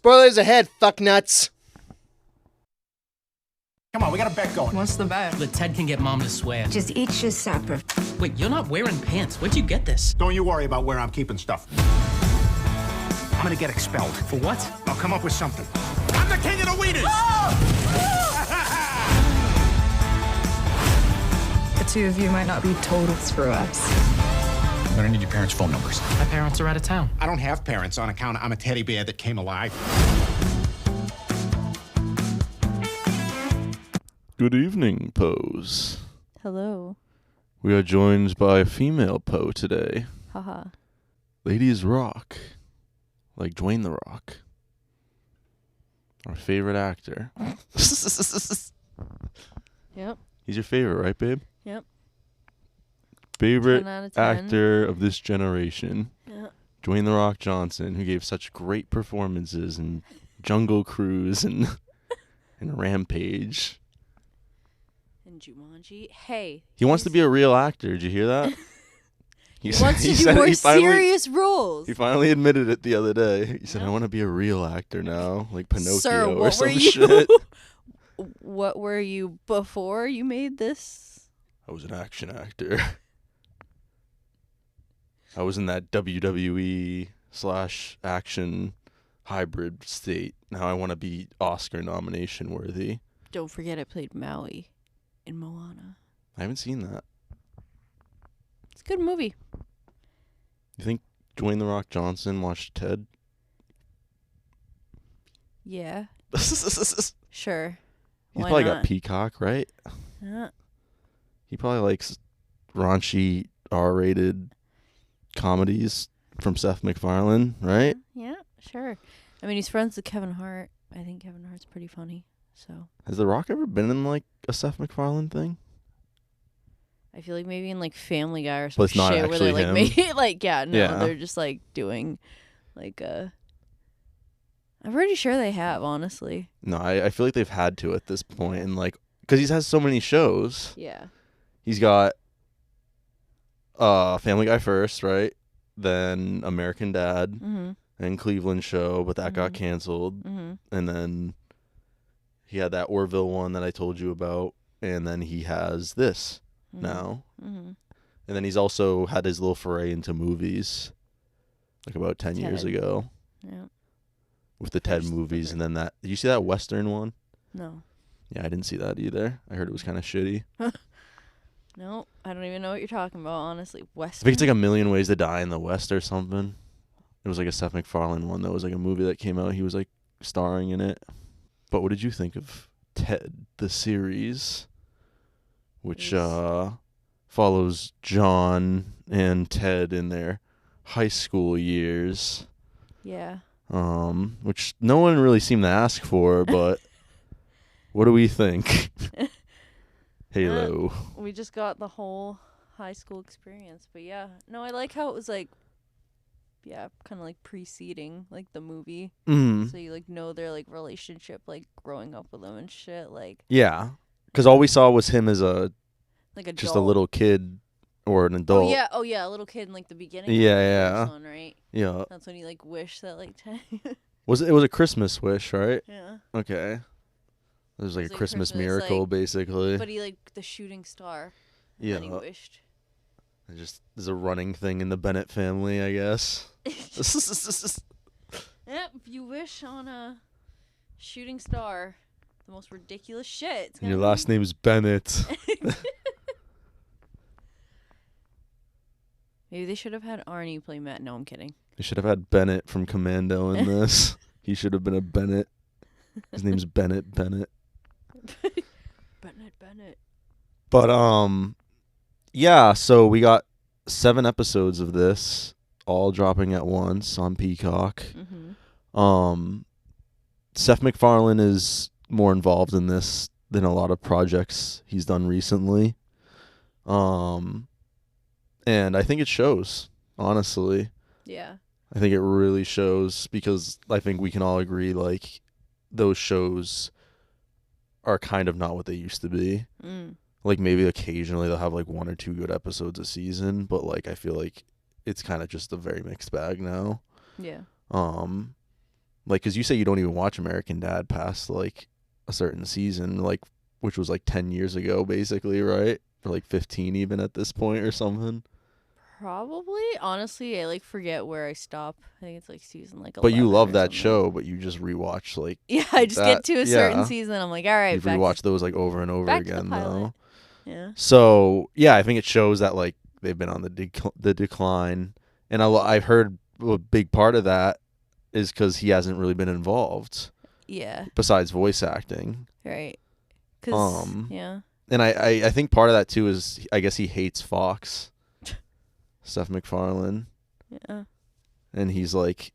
Spoilers ahead, fuck nuts. Come on, we got a bet going. What's the bet? That Ted can get Mom to swear. Just each is separate. Wait, you're not wearing pants. Where'd you get this? Don't you worry about where I'm keeping stuff. I'm gonna get expelled. For what? I'll come up with something. I'm the king of the wieners! The two of you might not be total screw ups. I'm gonna need your parents' phone numbers. My parents are out of town. I don't have parents on account I'm a teddy bear that came alive. Good evening, Pose. Hello. We are joined by a female Poe today. Haha. Ladies rock. Like Dwayne The Rock. Our favorite actor. Yep. He's your favorite, right, babe? Yep. Favorite 10 out of 10. actor of this generation. Yep. Dwayne The Rock Johnson, who gave such great performances in Jungle Cruise and Rampage. And Jumanji. Hey. He wants to be a real actor. Did you hear that? He wants to do more serious roles. He finally admitted it the other day. He said, I want to be a real actor now, like Pinocchio Sir, or what some were you? shit. What were you before you made this? I was an action actor. I was in that WWE/action hybrid state. Now I want to be Oscar nomination worthy. Don't forget I played Maui in Moana. I haven't seen that. It's a good movie. You think Dwayne The Rock Johnson watched Ted? Yeah. Sure. He's Why probably not? got Peacock, right? Yeah. He probably likes raunchy, R-rated comedies from Seth Mcfarlane, right? Yeah, sure. I mean, he's friends with Kevin Hart. I think Kevin Hart's pretty funny. So Has The Rock ever been in like a Seth MacFarlane thing? I feel like maybe in like Family Guy or But some it's not shit where they're actually like him. maybe like no, Yeah. they're just like doing like I'm pretty sure they have, honestly. No, I feel like they've had to at this point, and like because he has so many shows. Yeah. He's got Family Guy first, right? Then American Dad Mm-hmm. and Cleveland Show, but that got Mhm. canceled. Mm-hmm. And then he had that Orville one that I told you about, and then he has this now. Mm-hmm. And then he's also had his little foray into movies, like about 10 years Ted. ago, Yeah. with the Ted First movies. ever. And then that, did you see that Western one? No. Yeah, I didn't see that either. I heard it was kind of shitty. No, I don't even know what you're talking about, honestly. I Western. think it's like A Million Ways to Die in the West or something. It was like a Seth MacFarlane one that was like a movie that came out. He was like starring in it. But what did you think of Ted, the series, which follows John and Ted in their high school years? Yeah. Which no one really seemed to ask for, but what do we think? Haylo. We just got the whole high school experience, but yeah. No, I like how it was like kind of like preceding like the movie. Mm. So you like know their like relationship, like growing up with them and shit, like Yeah, because all we saw was him as a a just a doll. little kid or an adult. Oh yeah, a little kid in like the beginning. Yeah, of the yeah. first one, right? Yeah. That's when you like wish that like It was a Christmas wish, right? yeah. Okay. It was like It's a like Christmas Christmas, miracle, like- basically. But he like the shooting star. And Yeah. then he wished. It just is a running thing in the Bennett family, I guess. Yep, if you wish on a shooting star, the most ridiculous shit. It's And your gonna last name's Bennett. Maybe they should have had Arnie play Matt. No, I'm kidding. They should have had Bennett from Commando in this. He should have been a Bennett. His name's Bennett. Bennett. But yeah, so we got 7 episodes of this, all dropping at once on Peacock. Mm-hmm. Seth MacFarlane is more involved in this than a lot of projects he's done recently. And I think it shows, honestly. Yeah. I think it really shows because I think we can all agree, like, those shows are kind of not what they used to be. Mm. Like, maybe occasionally they'll have, like, 1 or 2 good episodes a season, but, like, I feel like it's kind of just a very mixed bag now. Yeah. like, because you say you don't even watch American Dad past like a certain season, like, which was like 10 years ago, basically, right? Or like 15 even at this point or something. Probably. Honestly, I like forget where I stop. I think it's like season like 11. But you love or that something. show, but you just rewatch like Yeah, I just that, get to a certain yeah. season. I'm like, all right, You've back rewatched those like over and over back to the again, pilot. though. Yeah. So yeah, I think it shows that like they've been on the decline, and I've heard a big part of that is because he hasn't really been involved. Yeah. Besides voice acting. Right. 'Cause, yeah. And I think part of that too is I guess he hates Fox. Seth McFarlane. Yeah. And he's like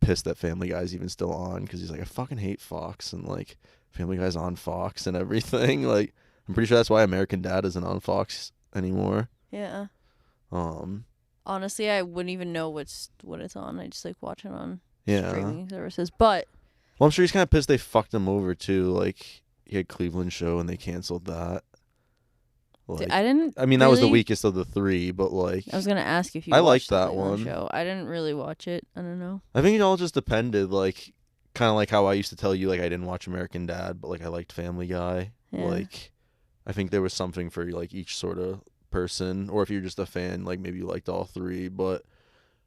pissed that Family Guy's even still on because he's like, I fucking hate Fox, and like Family Guy's on Fox and everything. Like, I'm pretty sure that's why American Dad isn't on Fox anymore. Yeah. Honestly, I wouldn't even know what it's on. I just like watch it on streaming services. But well, I'm sure he's kind of pissed they fucked him over too. Like, he had Cleveland Show and they canceled that. Like, I didn't. I mean, that was the weakest of the three, but like, I was gonna ask if you. I watched liked the that Cleveland one. Show. I didn't really watch it. I don't know. I think it all just depended. Like, kind of like how I used to tell you, like I didn't watch American Dad, but like I liked Family Guy. Yeah. Like, I think there was something for like each sort of person, or if you're just a fan, like maybe you liked all three. But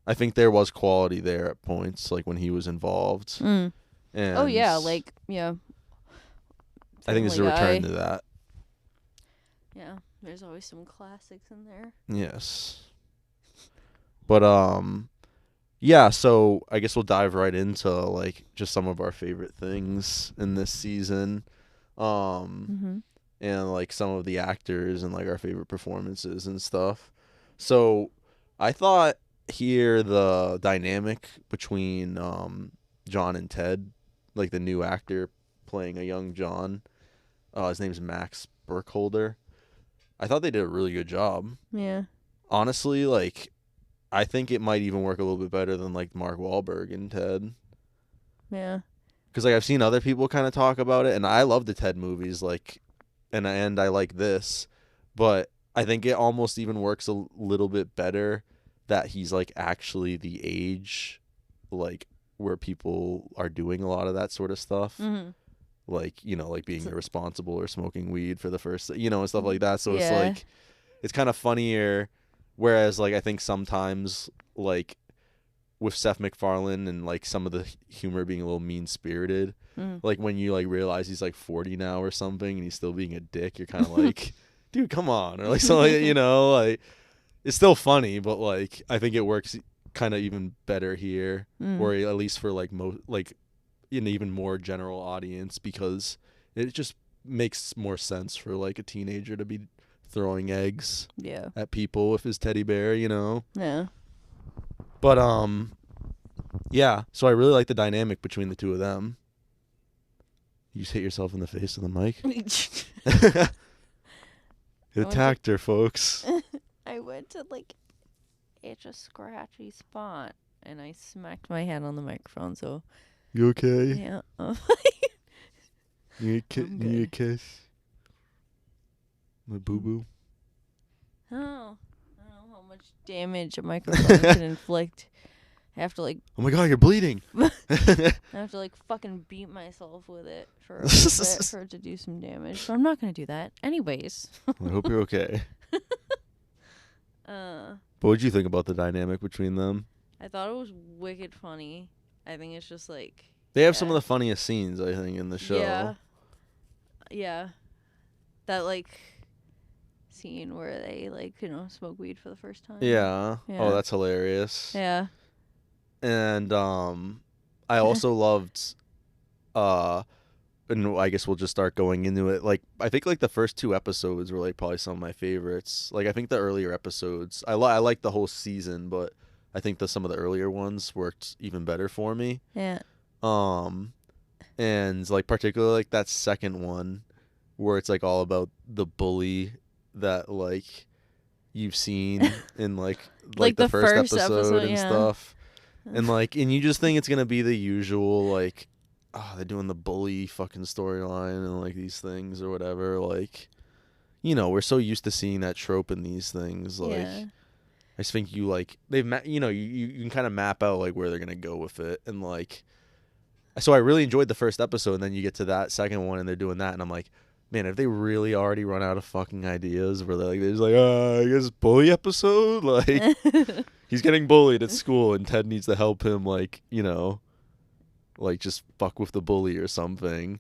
I think there was quality there at points, like when he was involved. And oh yeah, like yeah. I think this is a return to that. Yeah, there's always some classics in there. Yes. But yeah, so I guess we'll dive right into like just some of our favorite things in this season. And like some of the actors and like our favorite performances and stuff. So I thought here the dynamic between John and Ted, like the new actor playing a young John, his name's Max Burkholder. I thought they did a really good job. Yeah. Honestly, like, I think it might even work a little bit better than like Mark Wahlberg and Ted. Yeah. Because like I've seen other people kind of talk about it, and I love the Ted movies, like, and I like this, but I think it almost even works a little bit better that he's like actually the age, like where people are doing a lot of that sort of stuff. Like, you know, like being irresponsible or smoking weed for the first, you know, and stuff like that. So it's like, it's kind of funnier. Whereas like, I think sometimes like with Seth MacFarlane and like some of the humor being a little mean spirited, like when you like realize he's like 40 now or something and he's still being a dick, you're kind of like, dude, come on. Or like something, you know, like it's still funny, but like, I think it works kind of even better here, or at least for like like an even more general audience, because it just makes more sense for like a teenager to be throwing eggs at people with his teddy bear, you know. But yeah, so I really like the dynamic between the two of them. You just hit yourself in the face with the mic. It attacked her, folks. I went to like itch a scratchy spot and I smacked my head on the microphone, so You okay? yeah. You need a kiss? My boo-boo? Oh, I don't know how much damage a microphone can inflict. I have to like, Oh my god, you're bleeding! I have to like fucking beat myself with it for a little bit for it to do some damage. So I'm not gonna do that. Anyways. I hope you're okay. But what'd you think about the dynamic between them? I thought it was wicked funny. I think it's just like They have some of the funniest scenes, I think, in the show. Yeah. That like scene where they like, you know, smoke weed for the first time. Yeah. Oh, that's hilarious. Yeah. And I also loved and I guess we'll just start going into it. Like, I think like the first two episodes were like probably some of my favorites. Like, I think the earlier episodes, I like the whole season, but I think some of the earlier ones worked even better for me. Yeah. And like particularly like that second one where it's like all about the bully that like you've seen in like the first episode and stuff. And like, and you just think it's gonna be the usual like, oh, they're doing the bully fucking storyline and like these things or whatever. Like, you know, we're so used to seeing that trope in these things. Like, I just think you like they've you can kind of map out like where they're gonna go with it, and like so I really enjoyed the first episode, and then you get to that second one and they're doing that, and I'm like, man, have they really already run out of fucking ideas where they're just like, I guess bully episode, like he's getting bullied at school and Ted needs to help him, like, like just fuck with the bully or something.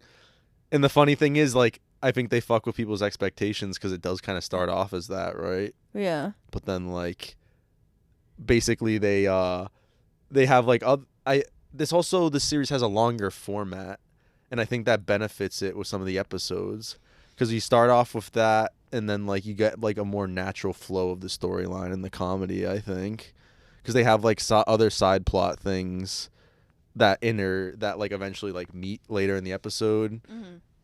And the funny thing is, like, I think they fuck with people's expectations because it does kind of start off as that, right? Yeah. But then like basically they have like this series has a longer format, and I think that benefits it with some of the episodes because you start off with that and then like you get like a more natural flow of the storyline and the comedy, I think, because they have like other side plot things that like eventually like meet later in the episode.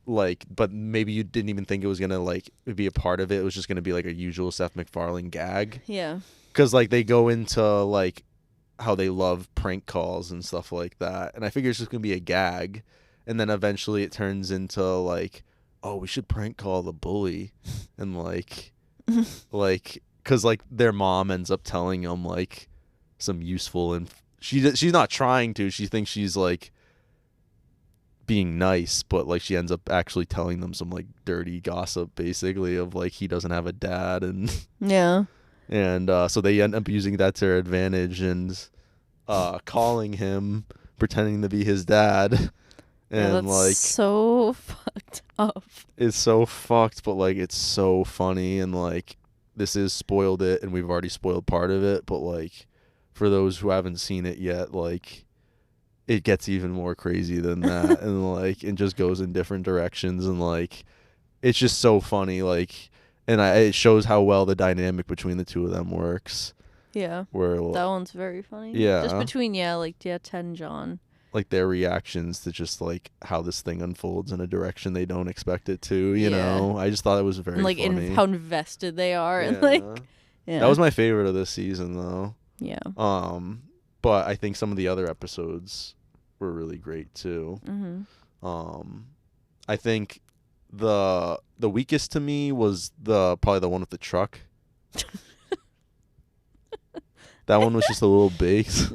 Like, but maybe you didn't even think it was gonna like be a part of it. It was just gonna be like a usual Seth MacFarlane gag. Yeah. Because like they go into like how they love prank calls and stuff like that, and I figure it's just gonna be a gag, and then eventually it turns into like, oh, we should prank call the bully, and like, like, because like their mom ends up telling them like some useful, and she's not trying to. She thinks she's like being nice, but like she ends up actually telling them some like dirty gossip basically of like he doesn't have a dad, and Yeah. and so they end up using that to their advantage and calling him, pretending to be his dad, and that's like so fucked up. It's so fucked, but like it's so funny, and like this is spoiled it, and we've already spoiled part of it, but like for those who haven't seen it yet, like it gets even more crazy than that, and like it just goes in different directions, and like it's just so funny, like, and it shows how well the dynamic between the two of them works. Yeah. Where that one's very funny. Yeah. Just between Ted and John. Like their reactions to just like how this thing unfolds in a direction they don't expect it to, you know. I just thought it was very and, like funny. how invested they are, and like that was my favorite of this season though. Yeah. But I think some of the other episodes were really great too. I think the weakest to me was probably the one with the truck. That one was just a little baked.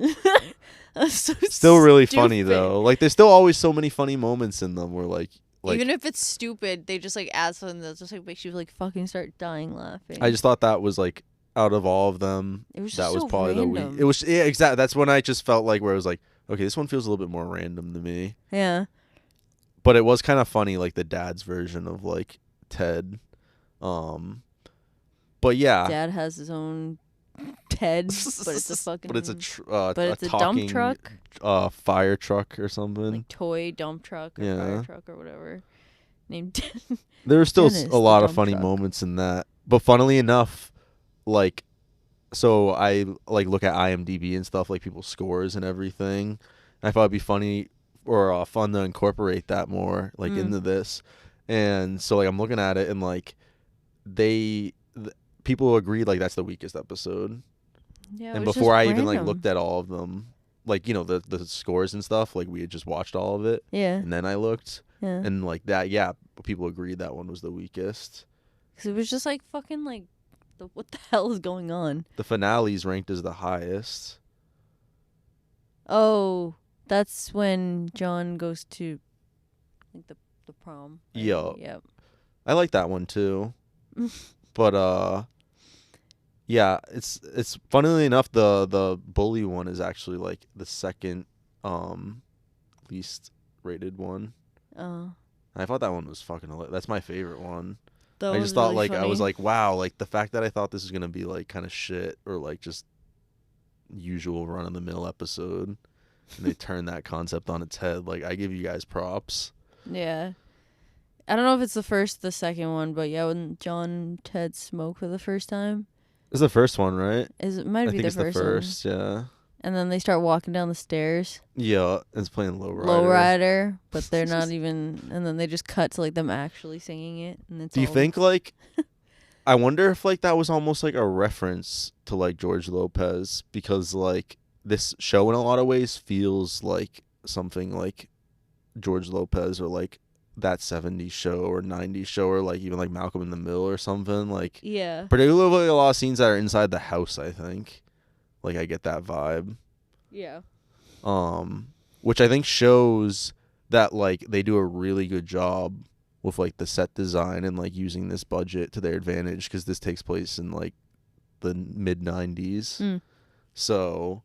So still really stupid. funny though. Like there's still always so many funny moments in them where like even if it's stupid, they just like add something that just like makes you like fucking start dying laughing. I just thought that was like out of all of them, it was that just was so probably random. the weak. It was exactly. That's when I just felt like where it was like, okay, this one feels a little bit more random to me. Yeah. But it was kind of funny, like the dad's version of like Ted. But yeah, Dad has his own Ted, but it's a fucking. But it's a dump truck. Fire truck or something. Like toy dump truck or fire truck or whatever. Named. There were still Dennis, a lot the of funny dump truck. moments in that. But funnily enough, like, so I like look at IMDb and stuff, like people's scores and everything. And I thought it'd be funny or fun to incorporate that more like into this. And so like I'm looking at it and like people agreed like that's the weakest episode. Yeah. And before I even like looked at all of them, like the scores and stuff, like we had just watched all of it. Yeah. And then I looked. Yeah. And like that, yeah, people agreed that one was the weakest. Because it was just like fucking like, what the hell is going on? The finale's ranked as the highest. Oh, that's when John goes to like the prom. Right? Yeah. Yep. I like that one too. But yeah, it's funnily enough the bully one is actually like the second least rated one. Oh. I thought that one was fucking hilarious. That's my favorite one. That I was just thought really like I funny. was like, wow, like the fact that I thought this was gonna be like kind of shit or like just usual run of the mill episode, and they turned that concept on its head. Like I give you guys props. Yeah. I don't know if it's the first, the second one, but yeah, when John and Ted smoke for the first time. It's the first one, right? It might I be think the it's first the first, yeah. And then they start walking down the stairs. Yeah, it's playing Lowrider. Lowrider, but they're not even. And then they just cut to like them actually singing it, and it's. Do you think like? I wonder if like that was almost like a reference to like George Lopez, because like this show in a lot of ways feels like something like George Lopez or like that 70s show or 90s show, or like even like Malcolm in the Middle or something. Like, Yeah. particularly a lot of scenes that are inside the house, I think. Like, I get that vibe. Yeah. Which I think shows that like they do a really good job with like the set design and like using this budget to their advantage, because this takes place in like the mid 90s. So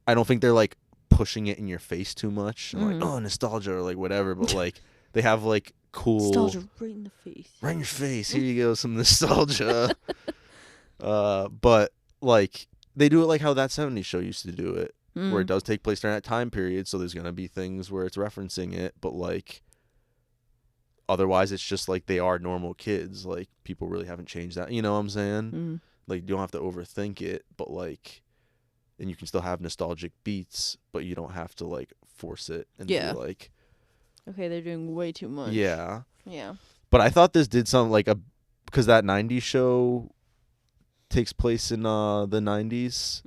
I don't think they're like pushing it in your face too much and like, oh, nostalgia or like whatever, but like they have like cool Nostalgia right in the face. right in your face, here you go, some nostalgia. But like they do it like how that 70s show used to do it, where it does take place during that time period, so there's gonna be things where it's referencing it, but like otherwise it's just like they are normal kids. Like, people really haven't changed that, you know what I'm saying? Like, you don't have to overthink it, but like, and you can still have nostalgic beats, but you don't have to like force it and be like, okay, they're doing way too much. yeah. But I thought this did something like because that 90s show takes place in the 90s,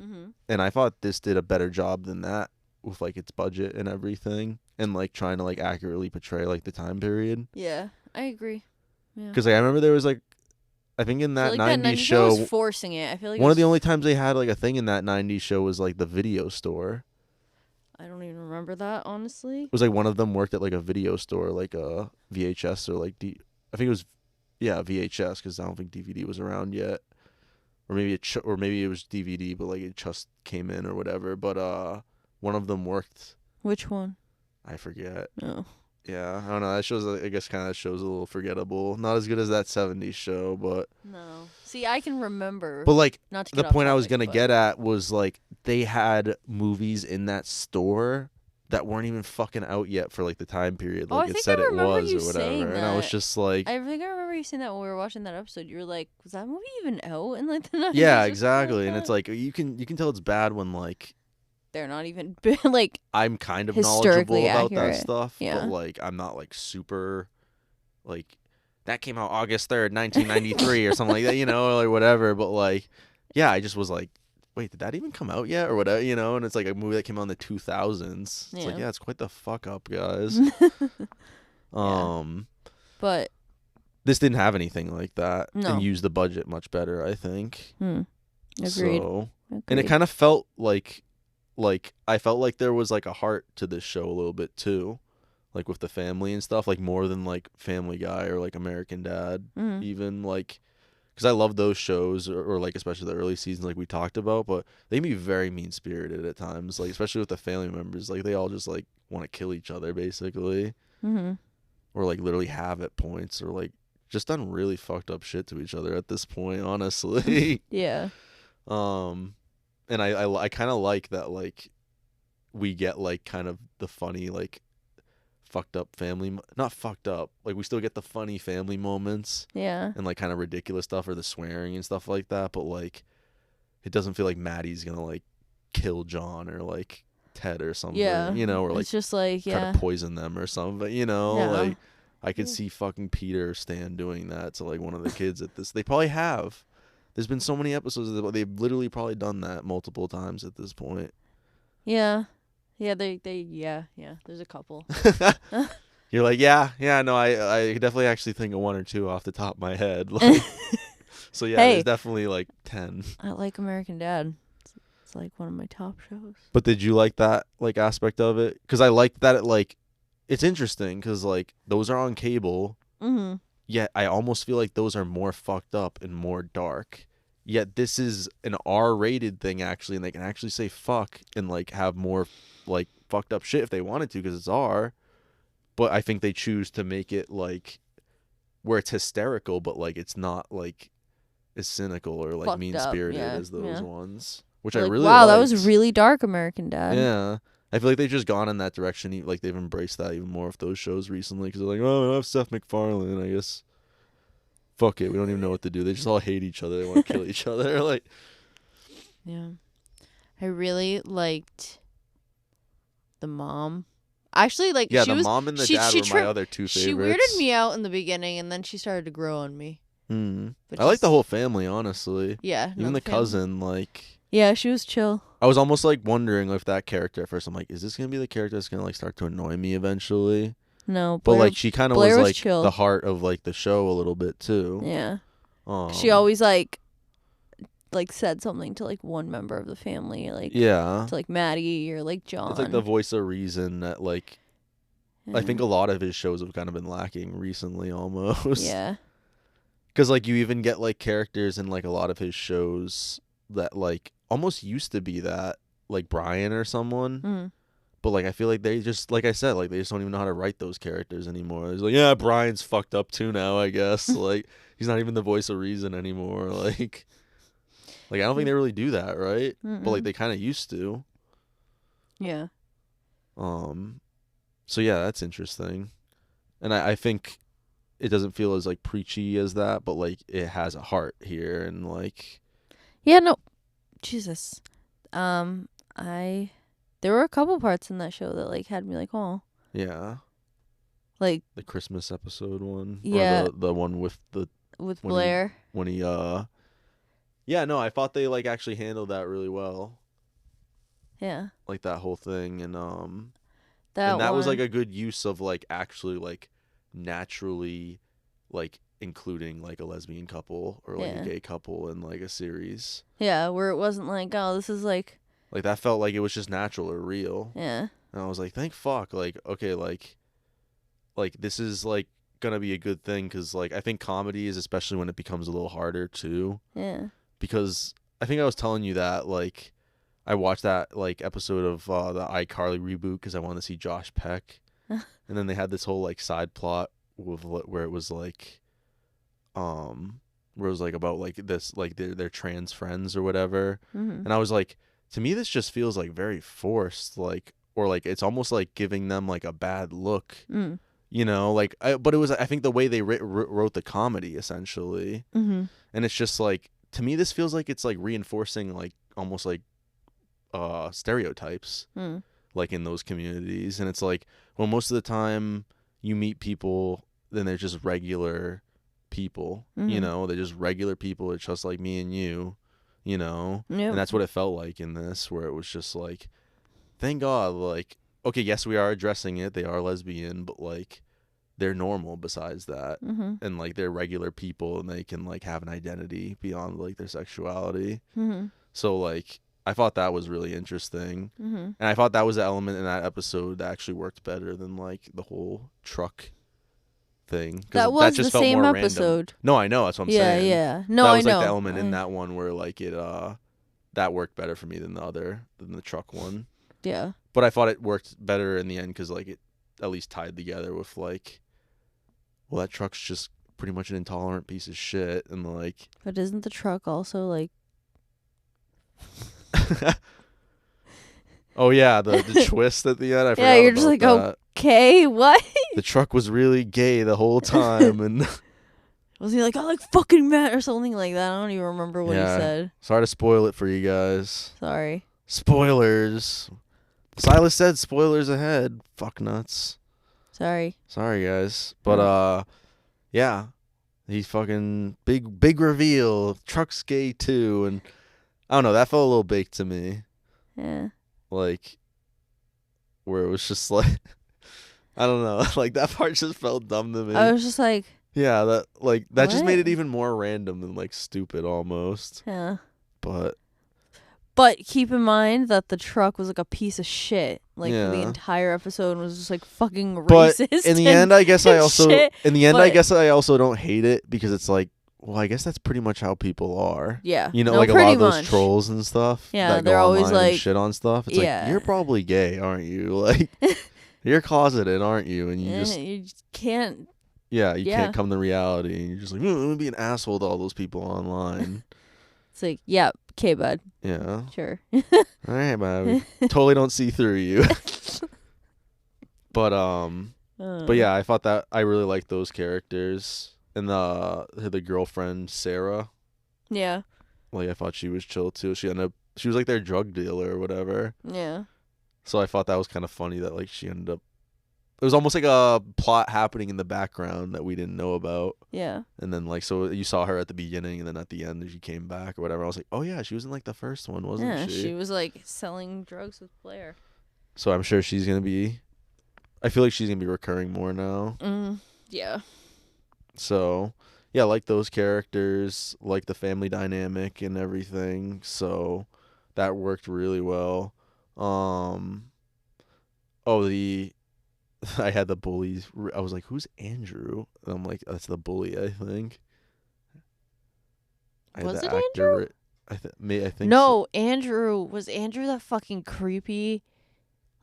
and I thought this did a better job than that with like its budget and everything, and like trying to like accurately portray like the time period. Yeah, I agree. Yeah. Because like, I remember there was like, I think in that 90s show was forcing it. I feel like one of the only times they had like a thing in that 90s show was like the video store. I don't even remember that, honestly. It was like one of them worked at like a video store, like a VHS or like I think it was VHS, because I don't think DVD was around yet, or maybe it was DVD, but like it just came in or whatever. But one of them worked. Which one? I forget. Oh. Yeah, I don't know. That shows, I guess, kind of shows a little forgettable. Not as good as that 70s show, but No. See, I can remember. But like, Not to the get off point I was topic, gonna but- get at was like they had movies in that store that weren't even fucking out yet for like the time period, Oh, like I it think said I it remember was you or whatever, saying and I was that. just like, I think I remember you saying that when we were watching that episode. You were like, "Was that movie even out in like the 90s?" yeah, or something exactly, like and it's that? like you can tell it's bad when like They're not even like. I'm kind of knowledgeable Historically about that accurate. stuff, Yeah. but like I'm not like super like that came out August 3rd, 1993 or something like that, you know, or like whatever. But like, yeah, I just was like, wait, did that even come out yet or whatever, you know? And it's like a movie that came out in the 2000s. It's like, Yeah. yeah, it's quite the fuck up, guys. But This didn't have anything like that No. and used the budget much better, I think. agreed. So, and it Agreed. kind of felt like I felt like there was like a heart to this show a little bit too, like with the family and stuff, like more than like Family Guy or like American Dad, even like, because I love those shows or like especially the early seasons like we talked about, but they can be very mean spirited at times, like especially with the family members, like they all just like want to kill each other basically, or like literally have at points, or like just done really fucked up shit to each other at this point, honestly. Yeah. And I kind of like that, like we get like kind of the funny like fucked up family, not fucked up, like we still get the funny family moments Yeah. and like kind of ridiculous stuff or the swearing and stuff like that, but like it doesn't feel like Maddie's gonna like kill John or like Ted or something, Yeah. you know, or like It's just like, try yeah. to poison them or something, but you know, Yeah. like I could see fucking Peter or Stan doing that to like one of the kids at this. They probably have. There's been so many episodes that they've literally probably done that multiple times at this point. Yeah. Yeah, yeah. There's a couple. You're like, yeah, no, I could definitely actually think of one or two off the top of my head. Like, so yeah, Hey. there's definitely like 10. I like American Dad. It's like one of my top shows. But did you like that like aspect of it? Because I liked that it's interesting because like those are on cable. Yet I almost feel like those are more fucked up and more dark. Yet this is an R-rated thing actually, and they can actually say fuck and like have more like fucked up shit if they wanted to because it's R. But I think they choose to make it like where it's hysterical, but like it's not like as cynical or like Fucked mean up, spirited yeah, as those yeah. ones, which Like, I really wow, that liked. was really dark, American Dad. Yeah. I feel like they've just gone in that direction. Like they've embraced that even more with those shows recently because they're like, oh, I have Seth McFarlane. I guess fuck it. We don't even know what to do. They just all hate each other. They want to kill each other. Like, Yeah. I really liked the mom. Actually, like, yeah, she the was, mom and the she, dad she were my tri- other two favorites. She weirded me out in the beginning, and then she started to grow on me. But I like the she's- whole family, honestly. Yeah. Even the family- cousin, like, Yeah, she was chill. I was almost like wondering if that character at first. I'm like, is this gonna be the character that's gonna like start to annoy me eventually? No, But Blair, like she kind of Blair was was like chill. the heart of like the show a little bit too. Yeah. She always like said something to like one member of the family, like yeah. to like Maddie or like John. It's like the voice of reason that like I think a lot of his shows have kind of been lacking recently almost. Yeah. Because like you even get like characters in like a lot of his shows that like almost used to be that, like Brian or someone. Mm. But like I feel like they just, like I said, like they just don't even know how to write those characters anymore. It's like, yeah, Brian's fucked up too now, I guess. Like he's not even the voice of reason anymore. Like I don't think they really do that, right? Mm-mm. But like they kind of used to. Yeah. So yeah, that's interesting. And I think it doesn't feel as like preachy as that, but like it has a heart here and like Yeah, no. Jesus. There were a couple parts in that show that like had me like, oh. yeah. Like The Christmas episode one. Yeah. Or the one with Blair. When he yeah, no, I thought they like actually handled that really well. Yeah. Like that whole thing and That was one. like a good use of like actually like naturally like including like a lesbian couple or like Yeah. a gay couple in like a series. Yeah, where it wasn't like, oh, this is like That felt like it was just natural or real. yeah. And I was like, thank fuck. Like, okay, like this is like gonna be a good thing because like I think comedy is, especially when it becomes a little harder too. Yeah. Because I think I was telling you that like I watched that like episode of the iCarly reboot because I wanted to see Josh Peck, and then they had this whole like side plot with where it was like where it was like about like this like their trans friends or whatever. Mm-hmm. And I was like, to me this just feels like very forced, like, or like it's almost like giving them like a bad look. Mm. You know, like but it was, I think, the way they wrote the comedy essentially. Mm-hmm. And it's just like, to me this feels like it's like reinforcing like almost like stereotypes like in those communities. And it's like, well, most of the time you meet people, then they're just regular people. You know, they're just regular people. It's just like me and you know. Yep. And that's what it felt like in this, where it was just like, thank God, like, okay, yes, we are addressing it, they are lesbian, but like they're normal besides that. And like they're regular people and they can like have an identity beyond like their sexuality. So like I thought that was really interesting. And I thought that was the element in that episode that actually worked better than like the whole truck thing. That was just the felt same more episode. Random. No, I know, that's what I'm saying. Yeah. No, that I was know. like the element in that one where like it that worked better for me than the truck one. Yeah. But I thought it worked better in the end because like it at least tied together with like, well, that truck's just pretty much an intolerant piece of shit, and like. But isn't the truck also like? Oh yeah, the twist at the end. I forgot. Yeah, you're just like, that. okay, what? The truck was really gay the whole time, and Was he like, I like fucking Matt or something like that? I don't even remember what he said. Sorry to spoil it for you guys. Sorry. Spoilers. Silas said spoilers ahead. Fuck nuts. Sorry, guys. But yeah. He's fucking big reveal. Truck's gay too, and I don't know, that felt a little baked to me. Yeah. Like where it was just like I don't know, like that part just felt dumb to me. I was just like, yeah, that just made What? it even more random and like stupid almost. yeah. But keep in mind that the truck was like a piece of shit. Like for the Yeah. entire episode and was just like fucking but racist. in the and end I guess I also shit, I but- guess I also don't hate it because it's like, well, I guess that's pretty much how people are. Yeah. You know, No, like a lot pretty of those much. trolls and stuff. Yeah, that they're go always online and like- shit on stuff. It's Yeah. like, you're probably gay, aren't you? Like you're closeted, aren't you? And you Yeah, just you just can't. yeah, you Yeah. can't come to reality, and you're just like, I'm gonna be an asshole to all those people online. It's like, yeah, okay, bud. Yeah. Sure. All right, man. Totally don't see through you. But yeah, I thought that I really liked those characters, and the girlfriend Sarah. Yeah. Like I thought she was chill too. She was like their drug dealer or whatever. Yeah. So I thought that was kind of funny that like she ended up. It was almost like a plot happening in the background that we didn't know about. Yeah. And then like, so you saw her at the beginning, and then at the end she came back or whatever. I was like, oh yeah, she was in like the first one, wasn't Yeah. she? She was like selling drugs with Blair. So I'm sure she's gonna be I feel like she's gonna be recurring more now. Yeah. So yeah, like those characters, like the family dynamic and everything. So that worked really well. I had the bullies. I was like, "Who's Andrew?" And I'm like, "That's the bully, I think." Was it Andrew? I think No, Andrew. Was Andrew that fucking creepy,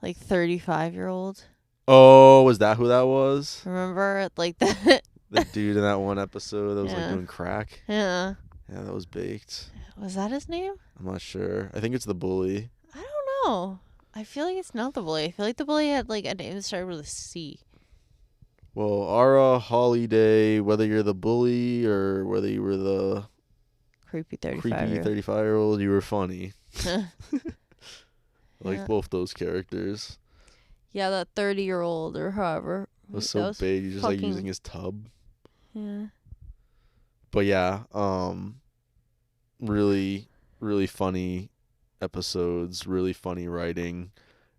like 35-year-old? Oh, was that who that was? Remember, like that? The dude in that one episode that was like Yeah. doing crack. Yeah. Yeah, that was baked. Was that his name? I'm not sure. I think it's the bully. I don't know. I feel like it's not the bully. I feel like the bully had like a name that started with a C. Well, Ara Holiday, whether you're the bully or whether you were the Creepy 35. creepy 35-year-old, you were funny. Yeah. Like both those characters. Yeah, that 30-year-old or however. It was so big. He's just like using his tub. Yeah. But yeah, really, really funny episodes, really funny writing.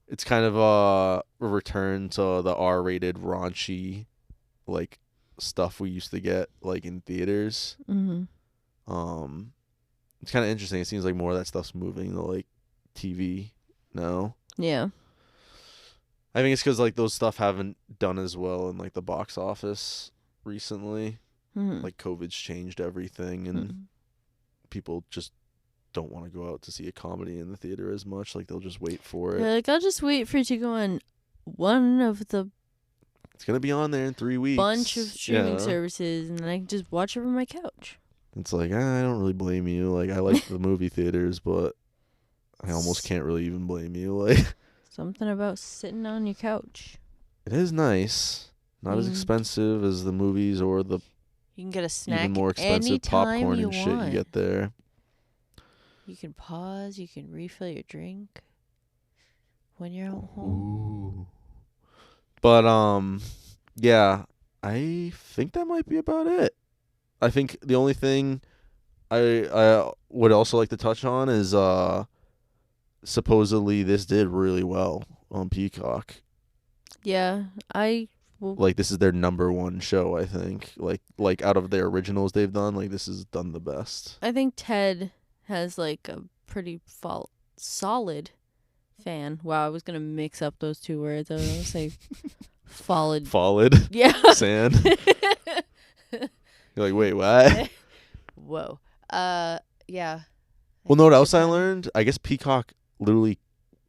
It's kind of a return to the R-rated raunchy like stuff we used to get like in theaters. Mm-hmm. It's kind of interesting. It seems like more of that stuff's moving to like TV now. Yeah. I think it's because like those stuff haven't done as well in like the box office recently. Mm-hmm. Like COVID's changed everything, and people just don't want to go out to see a comedy in the theater as much. Like they'll just wait for it. Yeah, like I'll just wait for it to go on one of the It's gonna be on there in 3 weeks. bunch of streaming services, and then I can just watch it from my couch. It's like I don't really blame you. Like I like the movie theaters, but I almost can't really even blame you. Like Something about sitting on your couch. it is nice, not as expensive as the movies or the You can get a snack even more expensive anytime popcorn you and shit want. you get there. You can pause. You can refill your drink when you're at home. Ooh. But yeah, I think that might be about it. I think the only thing I would also like to touch on is supposedly this did really well on Peacock. Yeah, Like this is their number one show, I think. Like out of their originals they've done, like this has done the best. I think Ted has like a pretty solid fan. Wow, I was gonna mix up those two words. I was gonna say followed. Followed. Yeah. Sand. You're like, wait, what? Whoa. Yeah. Well, know what else I learned? I guess Peacock literally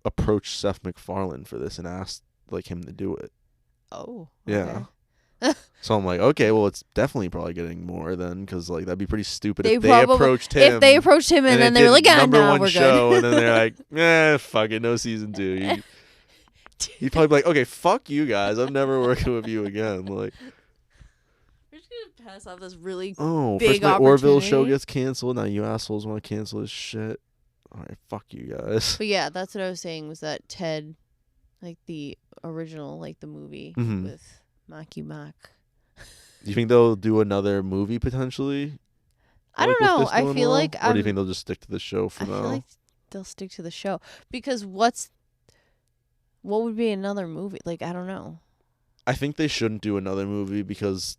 approached Seth McFarlane for this and asked like him to do it. Oh. Yeah. Okay. So I'm like, okay, well, it's definitely probably getting more then, because like that'd be pretty stupid if they probably approached him. If they approached him and then they were like, number no, one we're show, good. and then they're like, fuck it, no season 2. He'd probably be like, okay, fuck you guys, I'm never working with you again. Like, We're just gonna pass off this really oh, big first my Orville show opportunity. gets canceled. Now you assholes want to cancel this shit. All right, fuck you guys. But yeah, that's what I was saying was that Ted, like the original, like the movie with Mackie Mac. Do you think they'll do another movie potentially? I don't with know. this I doing feel well? like Or do you think they'll just stick to the show for I now? feel like they'll stick to the show because what would be another movie? Like I don't know. I think they shouldn't do another movie because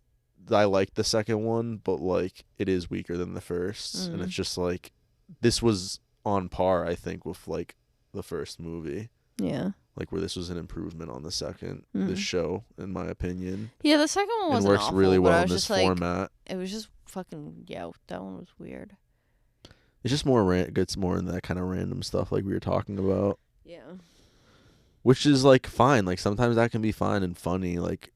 I like the second one, but like it is weaker than the first, and it's just like this was on par, I think, with like the first movie. Yeah. Like where this was an improvement on the second, this show, in my opinion. Yeah, the second one It wasn't works awful, really but well I in was this just like, format. it was just fucking that one was weird. It's just more gets more in that kind of random stuff like we were talking about. Yeah. Which is like fine. Like sometimes that can be fine and funny. Like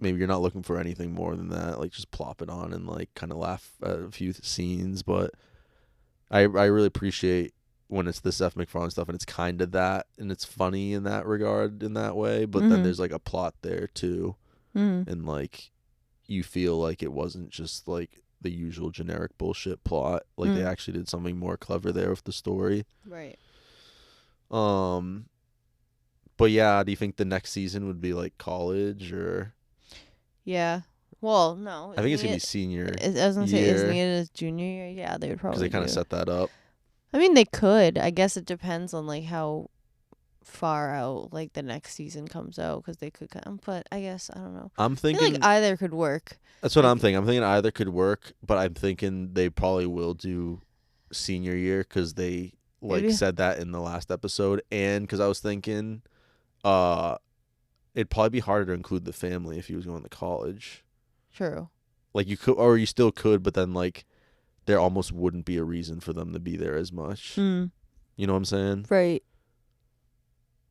maybe you're not looking for anything more than that. Like just plop it on and like kind of laugh at a few scenes. But I really appreciate when it's the Seth MacFarlane stuff and it's kind of that and it's funny in that regard in that way. But then there's like a plot there too, and like you feel like it wasn't just like the usual generic bullshit plot. Like they actually did something more clever there with the story. Right. But yeah, do you think the next season would be like college or? Yeah. Well, no. I think it's gonna be senior. I was gonna say, year, isn't it as junior year? Yeah, they would probably. because they kind of set that up. I mean, they could. I guess it depends on like how far out, like the next season comes out, because they could come. But I guess I don't know. I'm I feel thinking like either could work. that's what I'm thinking. I'm thinking either could work, but I'm thinking they probably will do senior year because they Maybe. said that in the last episode, and because I was thinking, it'd probably be harder to include the family if he was going to college. True. Like you could, or you still could, but then like there almost wouldn't be a reason for them to be there as much. Mm. You know what I'm saying? Right.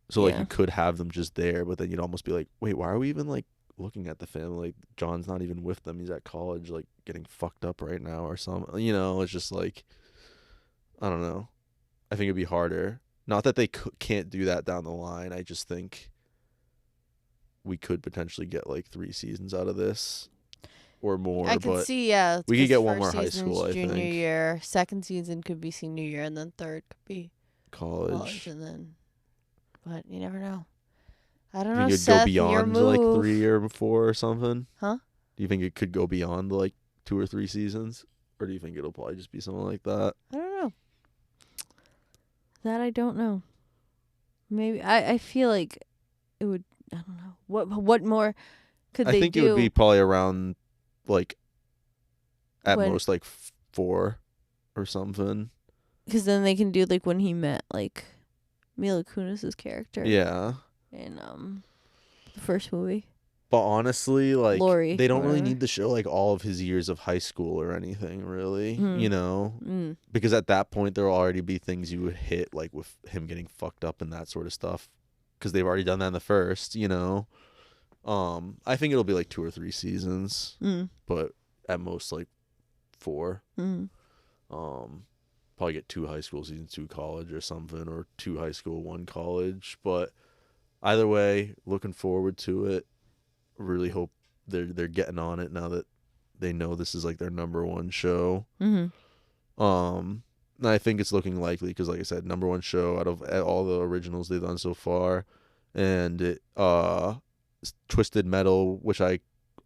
So like Yeah. you could have them just there, but then you'd almost be like, wait, why are we even like looking at the family? Like John's not even with them. He's at college, like getting fucked up right now or something. You know, it's just like, I don't know. I think it'd be harder. Not that they can't do that down the line. I just think we could potentially get like 3 seasons out of this or more. I could but see, yeah. we could 'cause get one first more high season's school, I junior think. year, second season could be senior year, and then third could be college. college, and then. But you never know. I don't You know. think it'd Seth, go your beyond like move. 3 or 4 or something? Huh? Do you think it could go beyond like 2 or 3 seasons? Or do you think it'll probably just be something like that? I don't know. That I don't know. Maybe I feel like it would. I don't know. What more could they I think do? it would be probably around like at When- most like 4 or something. Because then they can do like when he met like Mila Kunis's character. Yeah. In the first movie. But honestly, like Lori, they don't really whatever. need to show like all of his years of high school or anything, really. You know, Mm. because at that point there will already be things you would hit, like with him getting fucked up and that sort of stuff, because they've already done that in the first. You know, I think it'll be like 2 or 3 seasons, but at most like 4. Probably get 2 high school seasons, 2 college or something, or 2 high school, 1 college. But either way, looking forward to it. Really hope they're getting on it now that they know this is like their number 1 show. And I think it's looking likely because, like I said, number 1 show out of all the originals they've done so far, and it Twisted Metal, which I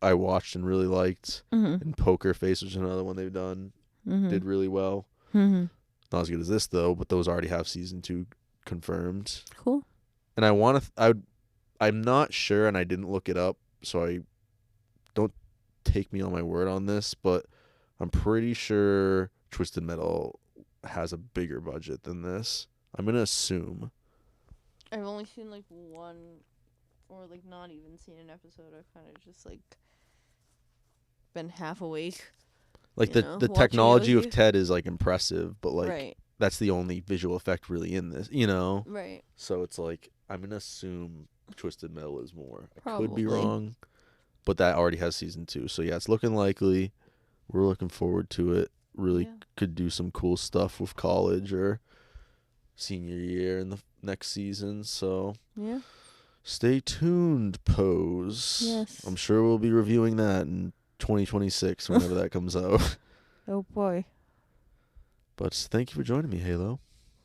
watched and really liked, and Poker Face, which is another one they've done, did really well. Not as good as this though, but those already have season 2 confirmed. Cool. And I'm not sure, and I didn't look it up, so I don't take me on my word on this, but I'm pretty sure Twisted Metal has a bigger budget than this. I'm gonna assume. I've only seen like 1, or like not even seen an episode. I've kind of just like been half awake. Like You the know, the watching it technology with of you. Ted is like impressive, but like Right. that's the only visual effect really in this, you know? Right. So it's like I'm gonna assume Twisted Metal is more. I could be Probably. wrong, but that already has season 2. So yeah, it's looking likely. We're looking forward to it. Really Yeah. could do some cool stuff with college or senior year in the next season. So Yeah. stay tuned, Pose. Yes. I'm sure we'll be reviewing that in 2026 whenever that comes out. Oh boy. But thank you for joining me, Haylo.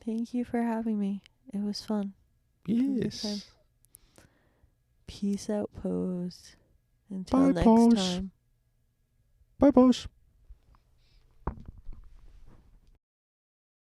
Thank you for having me. It was fun. was a good time. Yes. Peace out, Pose. Until Bye, next Pose. time. Bye, Pose.